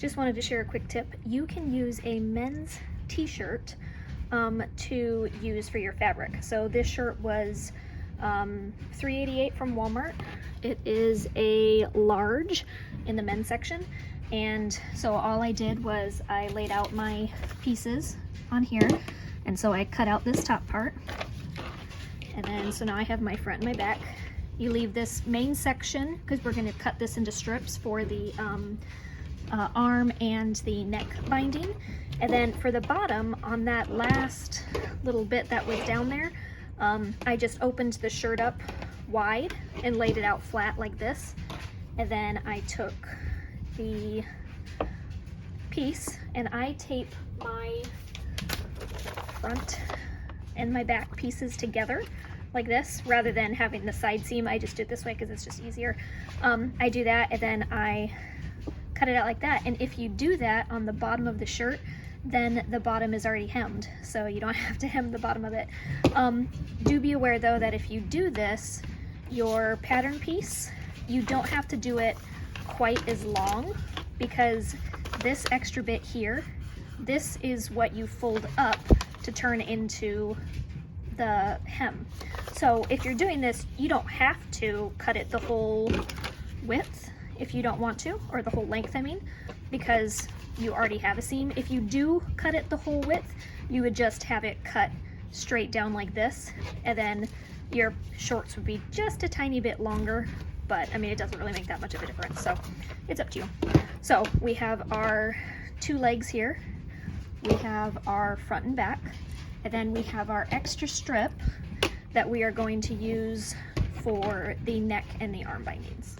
just wanted to share a quick tip. You can use a men's t-shirt to use for your fabric. So this shirt was $3.88 from Walmart. It is a large in the men's section, and so all I did was I laid out my pieces on here, and so I cut out this top part, and then so now I have my front and my back. You leave this main section because we're going to cut this into strips for the arm and the neck binding, and then for the bottom, on that last little bit that was down there, I just opened the shirt up wide and laid it out flat like this, and then I took the piece and I tape my front and my back pieces together like this, rather than having the side seam. I just do it this way because it's just easier. I do that, and then I cut it out like that, and if you do that on the bottom of the shirt, then the bottom is already hemmed, so you don't have to hem the bottom of it. Do be aware though that if you do this, your pattern piece, you don't have to do it quite as long, because this extra bit here, this is what you fold up to turn into the hem. So if you're doing this, you don't have to cut it the whole width if you don't want to, or the whole length I mean, because you already have a seam. If you do cut it the whole width, you would just have it cut straight down like this, and then your shorts would be just a tiny bit longer, but I mean, it doesn't really make that much of a difference, so it's up to you. So we have our two legs here, we have our front and back, and then we have our extra strip that we are going to use for the neck and the arm bindings.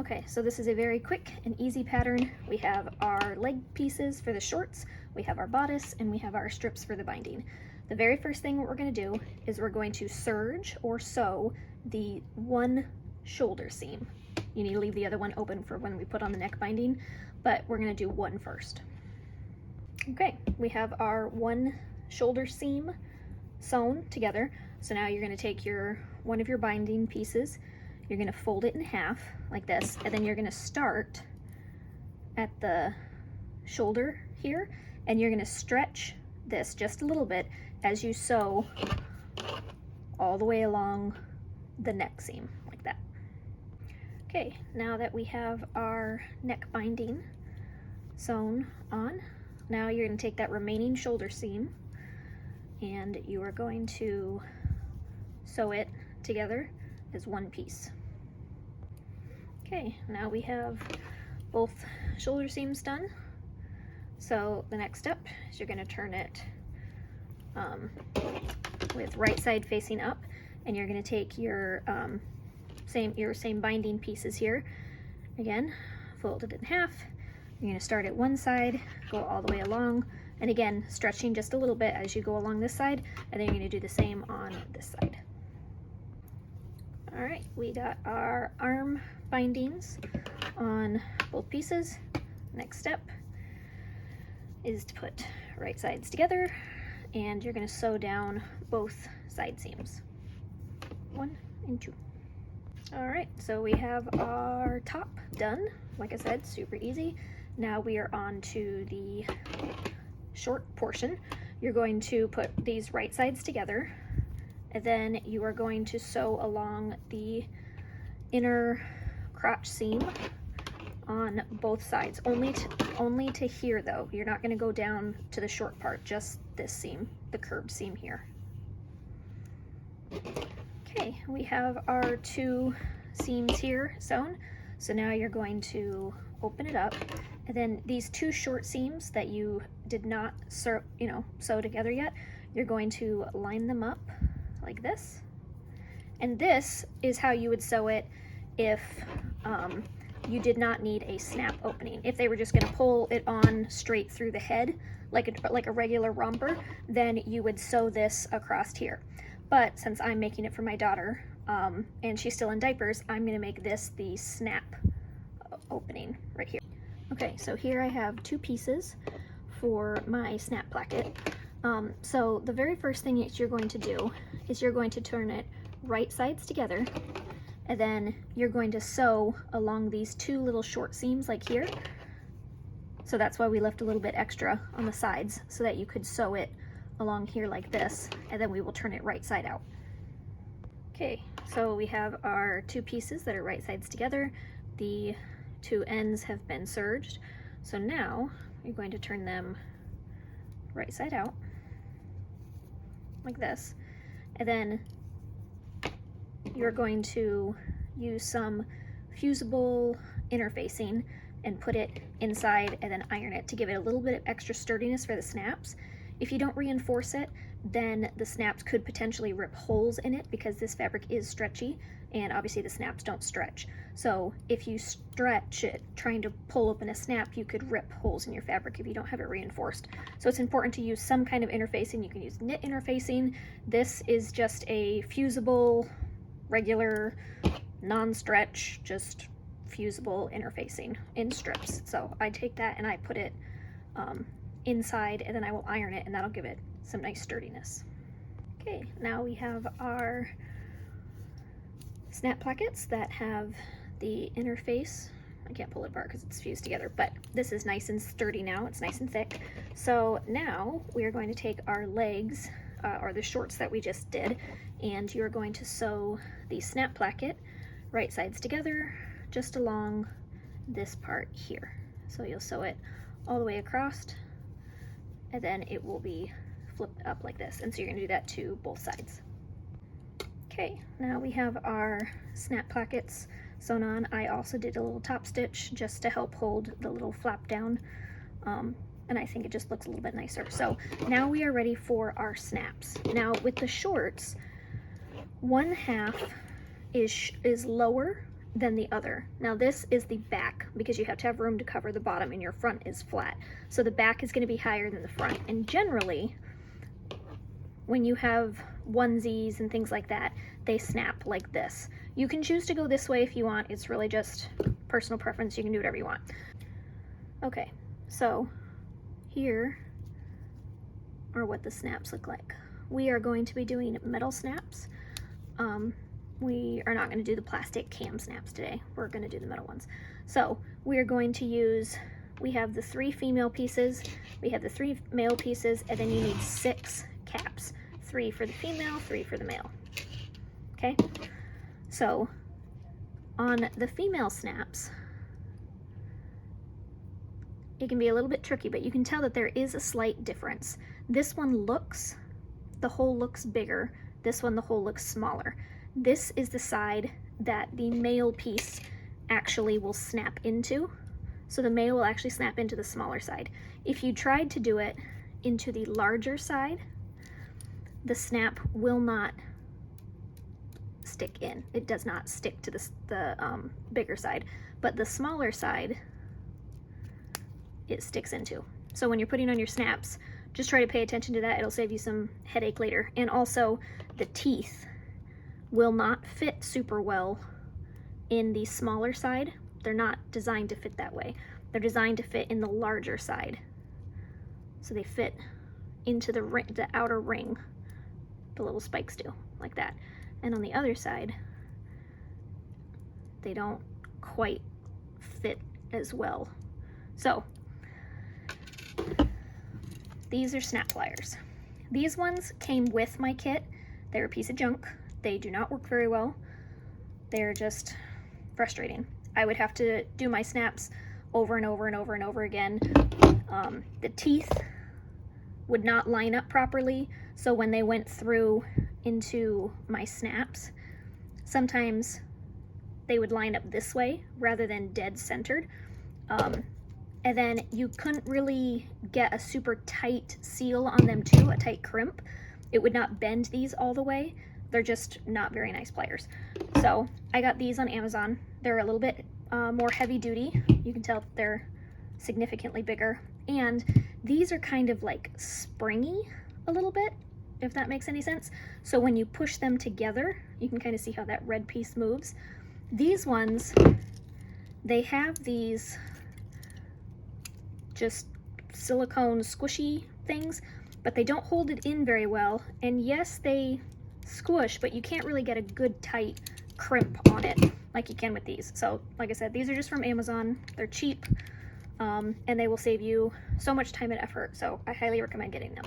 Okay, so this is a very quick and easy pattern. We have our leg pieces for the shorts, we have our bodice, and we have our strips for the binding. The very first thing what we're going to do is we're going to serge or sew the one shoulder seam. You need to leave the other one open for when we put on the neck binding, but we're going to do one first. Okay, we have our one shoulder seam sewn together. So now you're going to take one of your binding pieces, you're going to fold it in half like this, and then you're going to start at the shoulder here, and you're going to stretch this just a little bit as you sew all the way along the neck seam like that. Okay, now that we have our neck binding sewn on, now you're going to take that remaining shoulder seam and you are going to sew it together as one piece. Okay, now we have both shoulder seams done. So the next step is you're going to turn it with right side facing up, and you're going to take your same binding pieces here. Again, fold it in half. You're going to start at one side, go all the way along, and again stretching just a little bit as you go along this side, and then you're going to do the same on this side. All right, we got our arm bindings on both pieces. Next step is to put right sides together, and you're going to sew down both side seams, 1 and 2. All right, so we have our top done. Like I said, super easy. Now we are on to the short portion. You're going to put these right sides together, and then you are going to sew along the inner crotch seam on both sides, only to here though. You're not going to go down to the short part, just this seam, the curved seam here. Okay, we have our two seams here sewn, so now you're going to open it up, and then these two short seams that you did not sew together yet, you're going to line them up like this, and this is how you would sew it if you did not need a snap opening. If they were just going to pull it on straight through the head like a regular romper, then you would sew this across here. But since I'm making it for my daughter and she's still in diapers, I'm going to make this the snap opening right here. Okay, so here I have two pieces for my snap placket. So the very first thing that you're going to do is you're going to turn it right sides together, and then you're going to sew along these two little short seams like here. So that's why we left a little bit extra on the sides so that you could sew it along here like this, and then we will turn it right side out. Okay, so we have our two pieces that are right sides together. The two ends have been serged. So now you're going to turn them right side out like this, and then you're going to use some fusible interfacing and put it inside and then iron it to give it a little bit of extra sturdiness for the snaps. If you don't reinforce it, then the snaps could potentially rip holes in it because this fabric is stretchy, and obviously the snaps don't stretch. So if you stretch it trying to pull open a snap, you could rip holes in your fabric if you don't have it reinforced. So it's important to use some kind of interfacing. You can use knit interfacing. This is just a fusible, regular, non-stretch, just fusible interfacing in strips. So I take that and I put it inside, and then I will iron it, and that'll give it some nice sturdiness. Okay, now we have our snap plackets that have the interface. I can't pull it apart because it's fused together, but this is nice and sturdy now. It's nice and thick. So now we are going to take our legs, or the shorts that we just did, and you're going to sew the snap placket right sides together just along this part here. So you'll sew it all the way across, and then it will be flipped up like this. And so you're going to do that to both sides. Okay, now we have our snap plackets sewn on. I also did a little top stitch just to help hold the little flap down, and I think it just looks a little bit nicer. So now we are ready for our snaps. Now with the shorts, one half is lower than the other. Now this is the back because you have to have room to cover the bottom, and your front is flat. So the back is going to be higher than the front, and generally when you have onesies and things like that, they snap like this. You can choose to go this way if you want. It's really just personal preference. You can do whatever you want. Okay, so here are what the snaps look like. We are going to be doing metal snaps. We are not going to do the plastic cam snaps today. We're going to do the metal ones. So we are going to use, we have the 3 female pieces, we have the 3 male pieces, and then you need 6 caps. 3 for the female, 3 for the male. Okay, so on the female snaps, it can be a little bit tricky, but you can tell that there is a slight difference. This one looks, the hole looks bigger. This one, the hole looks smaller. This is the side that the male piece actually will snap into. So the male will actually snap into the smaller side. If you tried to do it into the larger side, the snap will not stick in. It does not stick to the bigger side, but the smaller side, it sticks into. So when you're putting on your snaps, just try to pay attention to that. It'll save you some headache later. And also the teeth will not fit super well in the smaller side. They're not designed to fit that way. They're designed to fit in the larger side. So they fit into the ring, the outer ring. The little spikes do, like that. And on the other side, they don't quite fit as well. So these are snap pliers. These ones came with my kit. They're a piece of junk. They do not work very well. They're just frustrating. I would have to do my snaps over and over and over and over again. The teeth would not line up properly, so when they went through into my snaps, sometimes they would line up this way rather than dead centered. And then you couldn't really get a super tight seal on them too, a tight crimp. It would not bend these all the way. They're just not very nice pliers. So I got these on Amazon. They're a little bit more heavy duty. You can tell they're significantly bigger. And these are kind of like springy a little bit, if that makes any sense. So when you push them together, you can kind of see how that red piece moves. These ones, they have these just silicone squishy things, but they don't hold it in very well. And yes, they squish, but you can't really get a good tight crimp on it like you can with these. So like I said, these are just from Amazon. They're cheap. and they will save you so much time and effort, so I highly recommend getting them.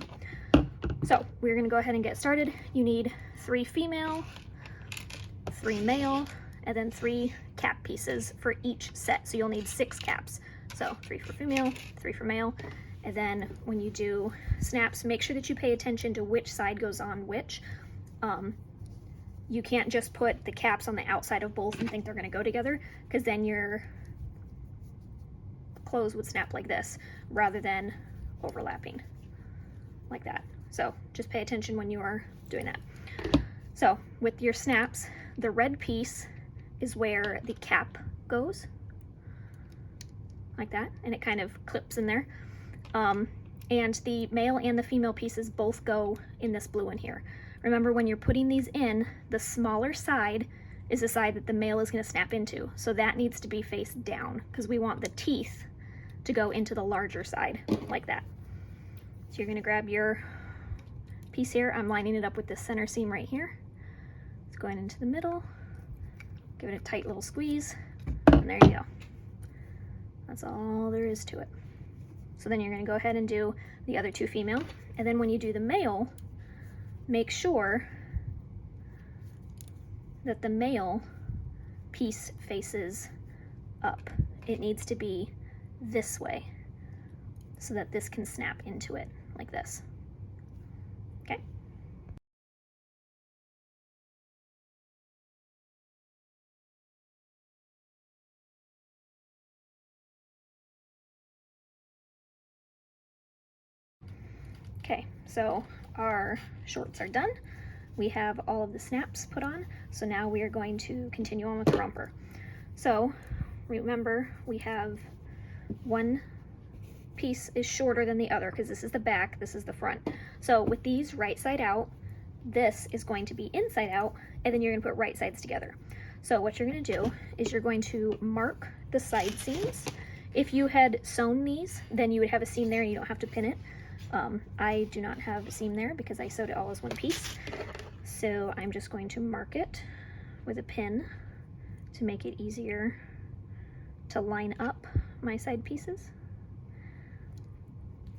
So we're going to go ahead and get started. You need 3 female, 3 male, and then 3 cap pieces for each set. So you'll need 6 caps. So 3 for female, 3 for male. And then when you do snaps, make sure that you pay attention to which side goes on which. You can't just put the caps on the outside of both and think they're going to go together, because then your clothes would snap like this rather than overlapping like that. So just pay attention when you are doing that. So with your snaps, the red piece is where the cap goes, like that, and it kind of clips in there. And the male and the female pieces both go in this blue in here. Remember, when you're putting these in, the smaller side is the side that the male is going to snap into. So that needs to be face down, because we want the teeth to go into the larger side, like that. So you're going to grab your piece here. I'm lining it up with this center seam right here. It's going into the middle. Give it a tight little squeeze, and there you go. That's all there is to it. So then you're going to go ahead and do the other 2 female, and then when you do the male, make sure that the male piece faces up. It needs to be this way so that this can snap into it like this. Okay? Okay, so our shorts are done. We have all of the snaps put on, so now we are going to continue on with the romper. So remember, we have one piece is shorter than the other because this is the back, this is the front. So with these right side out, this is going to be inside out, and then you're going to put right sides together. So what you're going to do is you're going to mark the side seams. If you had sewn these, then you would have a seam there and you don't have to pin it. I do not have a seam there because I sewed it all as one piece. So I'm just going to mark it with a pin to make it easier to line up my side pieces.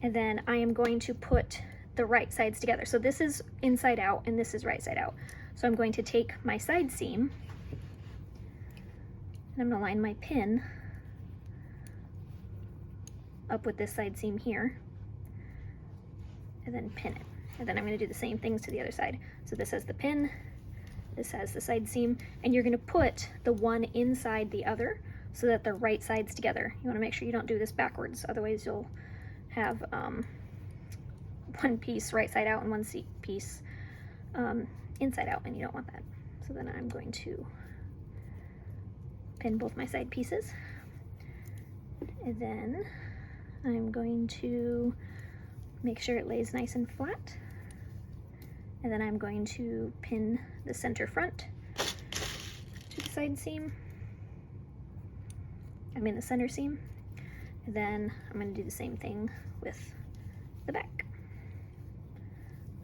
And then I am going to put the right sides together. So this is inside out and this is right side out. So I'm going to take my side seam and I'm going to line my pin up with this side seam here and then pin it. And then I'm going to do the same things to the other side. So this has the pin, this has the side seam, and you're going to put the one inside the other so that the right sides together. You want to make sure you don't do this backwards, otherwise you'll have one piece right side out and one piece inside out, and you don't want that. So then I'm going to pin both my side pieces, and then I'm going to make sure it lays nice and flat, and then I'm going to pin the center front to the side seam, the center seam, and then I'm going to do the same thing with the back.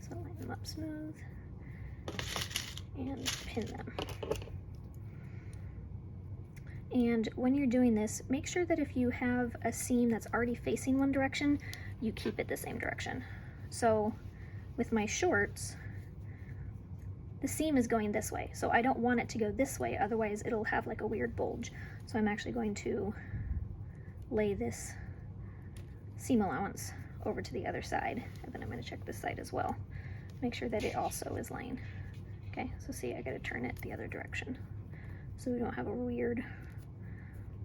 So line them up smooth and pin them. And when you're doing this, make sure that if you have a seam that's already facing one direction, you keep it the same direction. So with my shorts, the seam is going this way, so I don't want it to go this way, otherwise it'll have like a weird bulge. So I'm actually going to lay this seam allowance over to the other side, and then I'm going to check this side as well. Make sure that it also is laying. Okay, so see, I got to turn it the other direction so we don't have a weird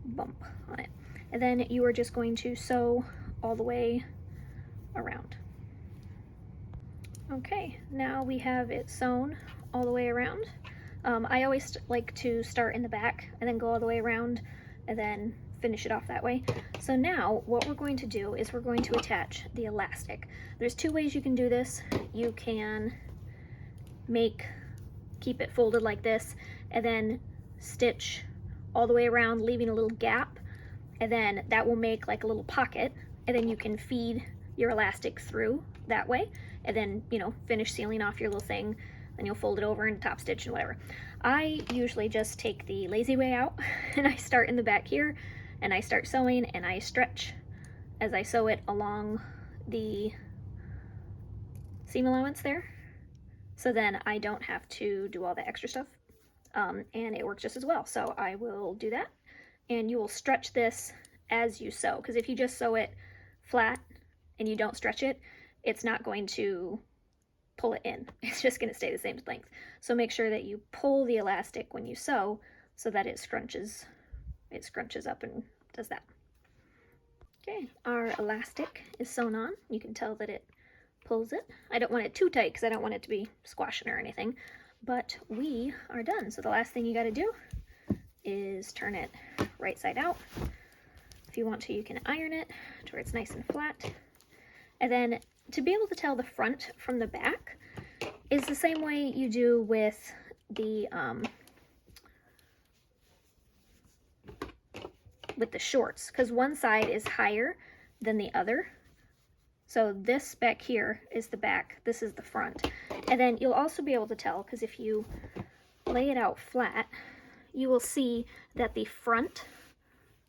bump on it. And then you are just going to sew all the way around. Okay, now we have it sewn all the way around. I always like to start in the back and then go all the way around and then finish it off that way. So now what we're going to do is we're going to attach the elastic. There's 2 ways you can do this. You can keep it folded like this and then stitch all the way around, leaving a little gap, and then that will make like a little pocket, and then you can feed your elastic through that way, and then, you know, finish sealing off your little thing, then you'll fold it over and top stitch and whatever. I usually just take the lazy way out and I start in the back here and I start sewing, and I stretch as I sew it along the seam allowance there. So then I don't have to do all the extra stuff, and it works just as well. So I will do that, and you will stretch this as you sew, because if you just sew it flat and you don't stretch it, it's not going to pull it in. It's just going to stay the same length. So make sure that you pull the elastic when you sew so that it scrunches up and does that. Okay, our elastic is sewn on. You can tell that it pulls it. I don't want it too tight because I don't want it to be squashing or anything, but we are done. So the last thing you got to do is turn it right side out. If you want to, you can iron it to where it's nice and flat. And then to be able to tell the front from the back is the same way you do with the shorts, because one side is higher than the other. So this back here is the back, this is the front. And then you'll also be able to tell, because if you lay it out flat, you will see that the front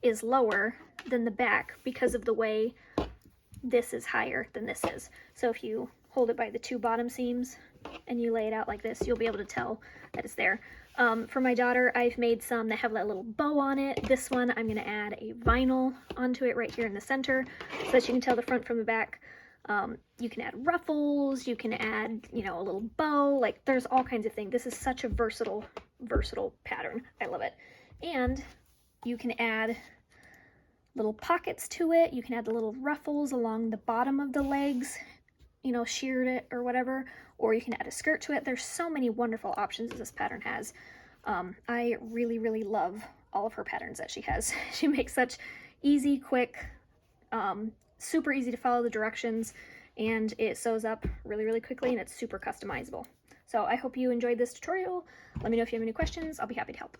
is lower than the back because of the way this is higher than this is. So if you hold it by the two bottom seams and you lay it out like this, you'll be able to tell that it's there. For my daughter, I've made some that have that little bow on it. This one, I'm going to add a vinyl onto it right here in the center so that you can tell the front from the back. You can add ruffles, you can add, you know, a little bow, like there's all kinds of things. This is such a versatile pattern. I love it. And you can add little pockets to it. You can add the little ruffles along the bottom of the legs, you know, sheared it or whatever, or you can add a skirt to it. There's so many wonderful options this pattern has. I really, really love all of her patterns that she has. She makes such easy, quick, super easy to follow the directions, and it sews up really, really quickly, and it's super customizable. So I hope you enjoyed this tutorial. Let me know if you have any questions. I'll be happy to help.